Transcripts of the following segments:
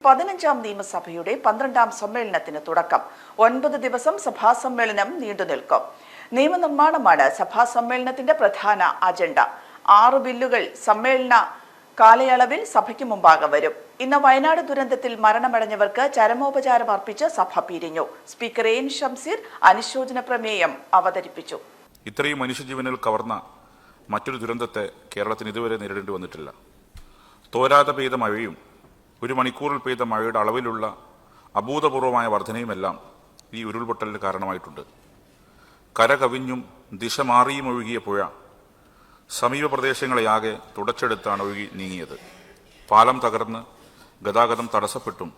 15ാം നിയമസഭയുടെ 12ാം സമ്മേളനത്തിന് തുടക്കം. 9 ദിവസം സഭാ സമ്മേളനം നീണ്ടുനിൽക്കും. നിയമനിർമ്മാണമാണ് സഭാ സമ്മേളനത്തിന്റെ പ്രധാന അജണ്ട. 6 ബില്ലുകൾ സമ്മേളന കാലയളവിൽ സഭയ്ക്ക് മുമ്പാകെ വരും. ഇന്ന് വയനാട് ദുരന്തത്തിൽ മരണമടഞ്ഞവർക്ക് ചരമോപചാരം അർപ്പിച്ച് സഭ പിരിഞ്ഞു. സ്പീക്കർ എൻ ഷംസീർ അനുശോചന പ്രമേയം അവതരിപ്പിച്ചു. ഇത്രയും മനുഷ്യജീവനുകൾ കവർന്ന മറ്റൊരു ദുരന്തത്തെ കേരളത്തിന് ഇതുവരെ നേരിടേണ്ടി വന്നിട്ടില്ല. തോരാതെ പെയ്ത മഴയും 1 മണിക്കൂറിൽ പെയ്ത മഴയുടെ അളവിലുള്ള അഭൂതപൂർവമായ വർധനയുമെല്ലാം ഈ ഉരുൾപൊട്ടലിന് കാരണമായിട്ടുണ്ട്. കര കവിഞ്ഞും ദിശ മാറിയും ഒഴുകിയ പുഴ സമീപ പ്രദേശങ്ങളെയാകെ തുടച്ചെടുത്താണ് ഒഴുകി നീങ്ങിയത്. പാലം തകർന്ന് ഗതാഗതം തടസ്സപ്പെട്ടും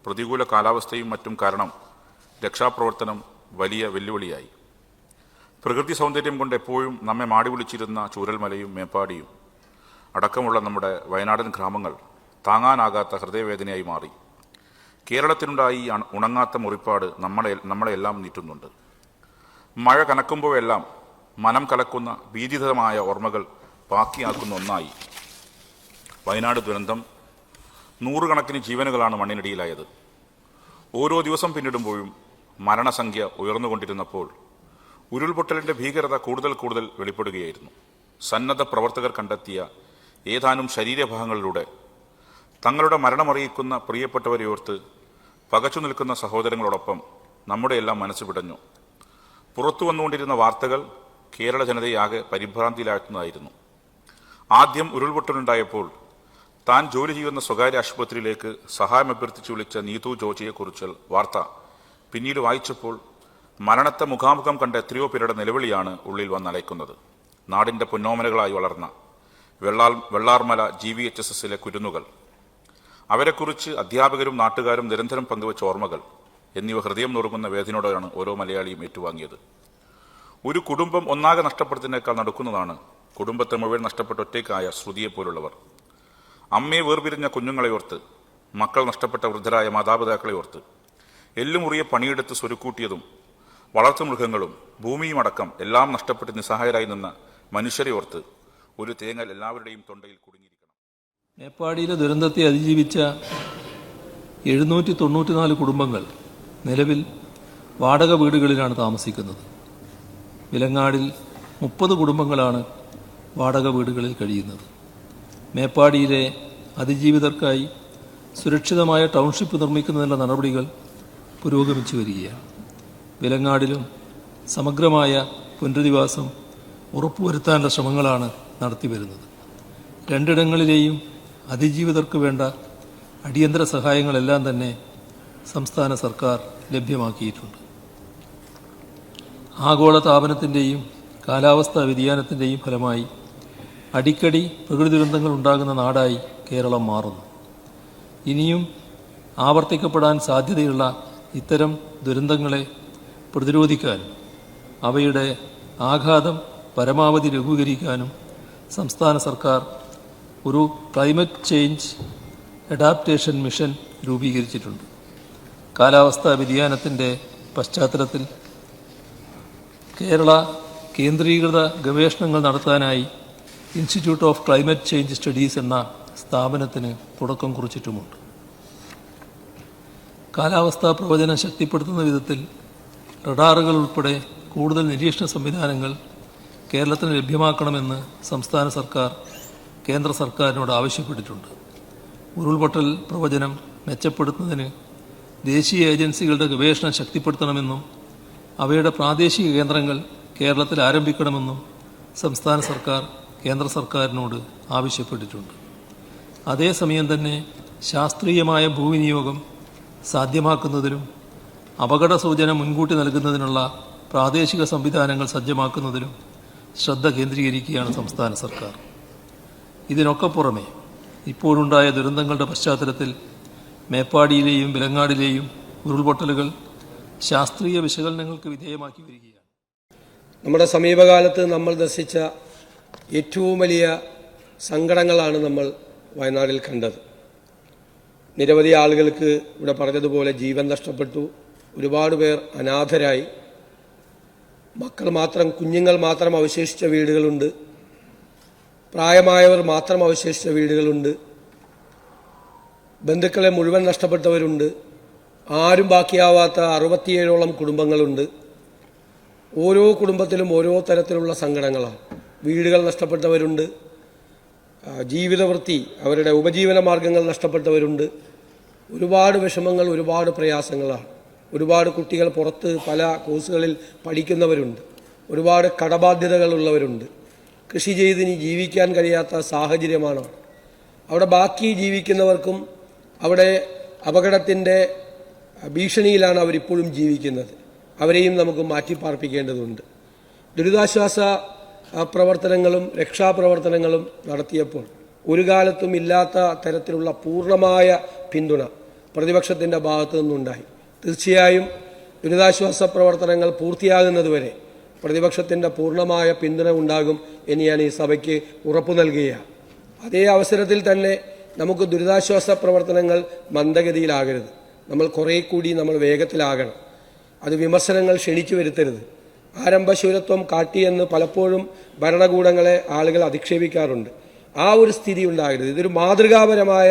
പ്രതികൂല കാലാവസ്ഥയും മറ്റും കാരണം രക്ഷാപ്രവർത്തനം വലിയ വെല്ലുവിളിയായി. പ്രകൃതി സൗന്ദര്യം കൊണ്ട് എപ്പോഴും നമ്മെ മാടി വിളിച്ചിരുന്ന ചൂരൽമലയും മേപ്പാടിയും അടക്കമുള്ള നമ്മുടെ വയനാടൻ ഗ്രാമങ്ങൾ താങ്ങാനാകാത്ത ഹൃദയവേദനയായി മാറി. കേരളത്തിനുണ്ടായി ഈ ഉണങ്ങാത്ത മുറിപ്പാട് നമ്മളെല്ലാം നീട്ടുന്നുണ്ട്. മഴ കനക്കുമ്പോഴെല്ലാം മനം കലക്കുന്ന ഭീതിതമായ ഓർമ്മകൾ ബാക്കിയാക്കുന്ന ഒന്നായി വയനാട് ദുരന്തം. 100 കണക്കിന് ജീവനുകളാണ് മണ്ണിനടിയിലായത്. ഓരോ ദിവസം പിന്നിടുമ്പോഴും മരണസംഖ്യ ഉയർന്നുകൊണ്ടിരുന്നപ്പോൾ ഉരുൾപൊട്ടലിന്റെ ഭീകരത കൂടുതൽ വെളിപ്പെടുകയായിരുന്നു. സന്നദ്ധ പ്രവർത്തകർ കണ്ടെത്തിയ ഏതാനും ശരീരഭാഗങ്ങളിലൂടെ തങ്ങളുടെ മരണമറിയിക്കുന്ന പ്രിയപ്പെട്ടവരെ ഓർത്ത് പകച്ചു നിൽക്കുന്ന സഹോദരങ്ങളോടൊപ്പം നമ്മുടെ എല്ലാം മനസ്സ് പിടഞ്ഞു. പുറത്തു വന്നുകൊണ്ടിരുന്ന വാർത്തകൾ കേരള ജനതയാകെ പരിഭ്രാന്തിയിലാഴ്ത്തുന്നതായിരുന്നു. ആദ്യം ഉരുൾപൊട്ടലുണ്ടായപ്പോൾ താൻ ജോലി ചെയ്യുന്ന സ്വകാര്യ ആശുപത്രിയിലേക്ക് സഹായം അഭ്യർത്ഥിച്ചു വിളിച്ച നീതു ജോർജിയെക്കുറിച്ച് വാർത്ത പിന്നീട് വായിച്ചപ്പോൾ മരണത്തെ മുഖാമുഖം കണ്ട എത്രയോ പേരുടെ നിലവിളിയാണ് ഉള്ളിൽ വന്നലയ്ക്കുന്നത്. നാടിന്റെ പൊന്നോമനകളായി വളർന്ന വെള്ളാർമല GVHSSലെ കുരുന്നുകൾ, അവരെക്കുറിച്ച് അധ്യാപകരും നാട്ടുകാരും നിരന്തരം പങ്കുവച്ച ഓർമ്മകൾ എന്നിവ ഹൃദയം നുറുങ്ങുന്ന വേദനയോടെയാണ് ഓരോ മലയാളിയും ഏറ്റുവാങ്ങിയത്. ഒരു കുടുംബം ഒന്നാകെ നഷ്ടപ്പെടുന്നതിനേക്കാൾ നടക്കുന്നതാണ് കുടുംബത്തെ മുഴുവൻ നഷ്ടപ്പെട്ട ഒറ്റയ്ക്കായ ശ്രുതിയെപ്പോലുള്ളവർ. അമ്മയെ വേർപിരിഞ്ഞ കുഞ്ഞുങ്ങളെ ഓർത്ത്, മക്കൾ നഷ്ടപ്പെട്ട വൃദ്ധരായ മാതാപിതാക്കളെ ഓർത്ത്, എല്ലുമുറിയെ പണിയെടുത്ത് സ്വരുക്കൂട്ടിയതും വളർത്തുമൃഗങ്ങളും ഭൂമിയും അടക്കം എല്ലാം നഷ്ടപ്പെട്ട് നിസ്സഹായരായി നിന്ന മനുഷ്യരെ ഓർത്ത് ഒരു തേങ്ങൽ എല്ലാവരുടെയും തൊണ്ടയിൽ കുടുങ്ങിയിരിക്കണം. മേപ്പാടിയിലെ ദുരന്തത്തെ അതിജീവിച്ച 794 കുടുംബങ്ങൾ നിലവിൽ വാടക വീടുകളിലാണ് താമസിക്കുന്നത്. വിലങ്ങാടിൽ 30 കുടുംബങ്ങളാണ് വാടക വീടുകളിൽ കഴിയുന്നത്. മേപ്പാടിയിലെ അതിജീവിതർക്കായി സുരക്ഷിതമായ ടൗൺഷിപ്പ് നിർമ്മിക്കുന്നതിനുള്ള നടപടികൾ പുരോഗമിച്ചു വരികയാണ്. വിലങ്ങാടിലും സമഗ്രമായ പുനരധിവാസം ഉറപ്പുവരുത്താനുള്ള ശ്രമങ്ങളാണ് നടത്തിവരുന്നത്. 2 ഇടങ്ങളിലെയും അതിജീവിതർക്ക് വേണ്ട അടിയന്തര സഹായങ്ങളെല്ലാം തന്നെ സംസ്ഥാന സർക്കാർ ലഭ്യമാക്കിയിട്ടുണ്ട്. ആഗോള താപനത്തിൻ്റെയും കാലാവസ്ഥാ വ്യതിയാനത്തിൻ്റെയും ഫലമായി അടിക്കടി പ്രകൃതി ദുരന്തങ്ങൾ ഉണ്ടാകുന്ന നാടായി കേരളം മാറുന്നു. ഇനിയും ആവർത്തിക്കപ്പെടാൻ സാധ്യതയുള്ള ഇത്തരം ദുരന്തങ്ങളെ പ്രതിരോധിക്കാനും അവയുടെ ആഘാതം പരമാവധി ലഘൂകരിക്കാനും സംസ്ഥാന സർക്കാർ ഒരു ക്ലൈമറ്റ് ചേഞ്ച് അഡാപ്റ്റേഷൻ മിഷൻ രൂപീകരിച്ചിട്ടുണ്ട്. കാലാവസ്ഥാ വ്യതിയാനത്തിൻ്റെ പശ്ചാത്തലത്തിൽ കേരള കേന്ദ്രീകൃത ഗവേഷണങ്ങൾ നടത്താനായി institute of climate change studies എന്ന സ്ഥാപനത്തിന് തുടക്കം കുറിച്ചിട്ടുമുണ്ട്. കാലാവസ്ഥാ പ്രവചനം ശക്തിപ്പെടുത്തുന്ന വിധത്തിൽ റഡാറുകൾ ഉൾപ്പെടെ കൂടുതൽ നിരീക്ഷണ സംവിധാനങ്ങൾ കേരളത്തിന് ലഭ്യമാക്കണമെന്ന് സംസ്ഥാന സർക്കാർ കേന്ദ്ര സർക്കാരിനോട് ആവശ്യപ്പെട്ടിട്ടുണ്ട്. ഉരുൾപൊട്ടൽ പ്രവചനം മെച്ചപ്പെടുത്തുന്നതിന് ദേശീയ ഏജൻസികളുടെ ഗവേഷണം ശക്തിപ്പെടുത്തണമെന്നും അവയുടെ പ്രാദേശിക കേന്ദ്രങ്ങൾ കേരളത്തിൽ ആരംഭിക്കണമെന്നും സംസ്ഥാന സർക്കാർ കേന്ദ്ര സർക്കാരിനോട് ആവശ്യപ്പെട്ടിട്ടുണ്ട്. അതേസമയം തന്നെ ശാസ്ത്രീയമായ ഭൂവിനിയോഗം സാധ്യമാക്കുന്നതിലും അപകട സൂചന മുൻകൂട്ടി നൽകുന്നതിനുള്ള പ്രാദേശിക സംവിധാനങ്ങൾ സജ്ജമാക്കുന്നതിലും ശ്രദ്ധ കേന്ദ്രീകരിക്കുകയാണ് സംസ്ഥാന സർക്കാർ. ഇതിനൊക്കെ പുറമെ ഇപ്പോഴുണ്ടായ ദുരന്തങ്ങളുടെ പശ്ചാത്തലത്തിൽ മേപ്പാടിയിലെയും വിലങ്ങാടിലെയും ഉരുൾപൊട്ടലുകൾ ശാസ്ത്രീയ വിശകലനങ്ങൾക്ക് വിധേയമാക്കി വരികയാണ്. നമ്മുടെ സമീപകാലത്ത് നമ്മൾ ദർശിച്ച ഏറ്റവും വലിയ സങ്കടങ്ങളാണ് നമ്മൾ വയനാടിൽ കണ്ടത്. നിരവധി ആളുകൾക്ക് ഇവിടെ പറഞ്ഞതുപോലെ ജീവൻ നഷ്ടപ്പെട്ടു. ഒരുപാട് പേർ അനാഥരായി. കുഞ്ഞുങ്ങൾ മാത്രം അവശേഷിച്ച വീടുകളുണ്ട്. പ്രായമായവർ മാത്രം അവശേഷിച്ച വീടുകളുണ്ട്. ബന്ധുക്കളെ മുഴുവൻ നഷ്ടപ്പെട്ടവരുണ്ട്. ആരും ബാക്കിയാവാത്ത 67ഓളം കുടുംബങ്ങളുണ്ട്. ഓരോ കുടുംബത്തിലും ഓരോ തരത്തിലുള്ള സങ്കടങ്ങളാണ്. വീടുകൾ നഷ്ടപ്പെട്ടവരുണ്ട്, ജീവിതവൃത്തി, അവരുടെ ഉപജീവന മാർഗങ്ങൾ നഷ്ടപ്പെട്ടവരുണ്ട്. ഒരുപാട് വിഷമങ്ങൾ, ഒരുപാട് പ്രയാസങ്ങളാണ്. ഒരുപാട് കുട്ടികൾ പുറത്ത് പല കോഴ്സുകളിൽ പഠിക്കുന്നവരുണ്ട്. ഒരുപാട് കടബാധ്യതകളുള്ളവരുണ്ട്. കൃഷി ചെയ്ത് ഇനി ജീവിക്കാൻ കഴിയാത്ത സാഹചര്യമാണ്. അവിടെ ബാക്കി ജീവിക്കുന്നവർക്കും അവിടെ അപകടത്തിൻ്റെ ഭീഷണിയിലാണ് അവരിപ്പോഴും ജീവിക്കുന്നത്. അവരെയും നമുക്ക് മാറ്റിപ്പാർപ്പിക്കേണ്ടതുണ്ട്. ദുരിതാശ്വാസ പ്രവർത്തനങ്ങളും രക്ഷാപ്രവർത്തനങ്ങളും നടത്തിയപ്പോൾ ഒരു കാലത്തും ഇല്ലാത്ത തരത്തിലുള്ള പൂർണ്ണമായ പിന്തുണ പ്രതിപക്ഷത്തിൻ്റെ ഭാഗത്തു നിന്നുണ്ടായി. തീർച്ചയായും ദുരിതാശ്വാസ പ്രവർത്തനങ്ങൾ പൂർത്തിയാകുന്നതുവരെ പ്രതിപക്ഷത്തിൻ്റെ പൂർണ്ണമായ പിന്തുണ ഉണ്ടാകും എന്ന് ഞാൻ ഈ സഭയ്ക്ക് ഉറപ്പു നൽകുകയാണ്. അതേ അവസരത്തിൽ തന്നെ നമുക്ക് ദുരിതാശ്വാസ പ്രവർത്തനങ്ങൾ മന്ദഗതിയിലാകരുത്. നമ്മൾ കുറേ കൂടി വേഗത്തിലാകണം. അത് വിമർശനങ്ങൾ ക്ഷണിച്ചു വരുത്തരുത്. ആരംഭശൂരത്വം കാട്ടിയെന്ന് പലപ്പോഴും ഭരണകൂടങ്ങളെ ആളുകൾ അധിക്ഷേപിക്കാറുണ്ട്. ആ ഒരു സ്ഥിതി ഉണ്ടാകരുത്. ഇതൊരു മാതൃകാപരമായ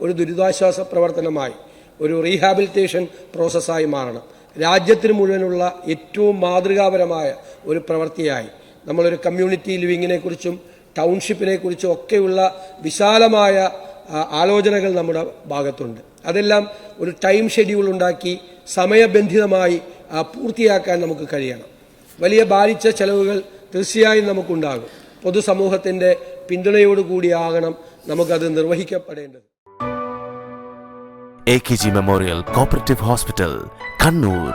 ഒരു ദുരിതാശ്വാസ പ്രവർത്തനമായി, ഒരു റീഹാബിലിറ്റേഷൻ പ്രോസസ്സായി മാറണം. രാജ്യത്തിന് മുഴുവനുള്ള ഏറ്റവും മാതൃകാപരമായ ഒരു പ്രവൃത്തിയായി നമ്മളൊരു കമ്മ്യൂണിറ്റി ലിവിങ്ങിനെ കുറിച്ചും ടൗൺഷിപ്പിനെ കുറിച്ചും ഒക്കെയുള്ള വിശാലമായ ആലോചനകൾ നമ്മുടെ ഭാഗത്തുണ്ട്. അതെല്ലാം ഒരു ടൈം ഷെഡ്യൂൾ ഉണ്ടാക്കി സമയബന്ധിതമായി പൂർത്തിയാക്കാൻ നമുക്ക് കഴിയണം. വലിയ ഭാരിച്ച ചെലവുകൾ തീർച്ചയായും നമുക്കുണ്ടാകും. പൊതുസമൂഹത്തിൻ്റെ പിന്തുണയോടുകൂടിയാകണം നമുക്കത് നിർവഹിക്കപ്പെടേണ്ടത്. AKG Memorial Cooperative Hospital, Kannur.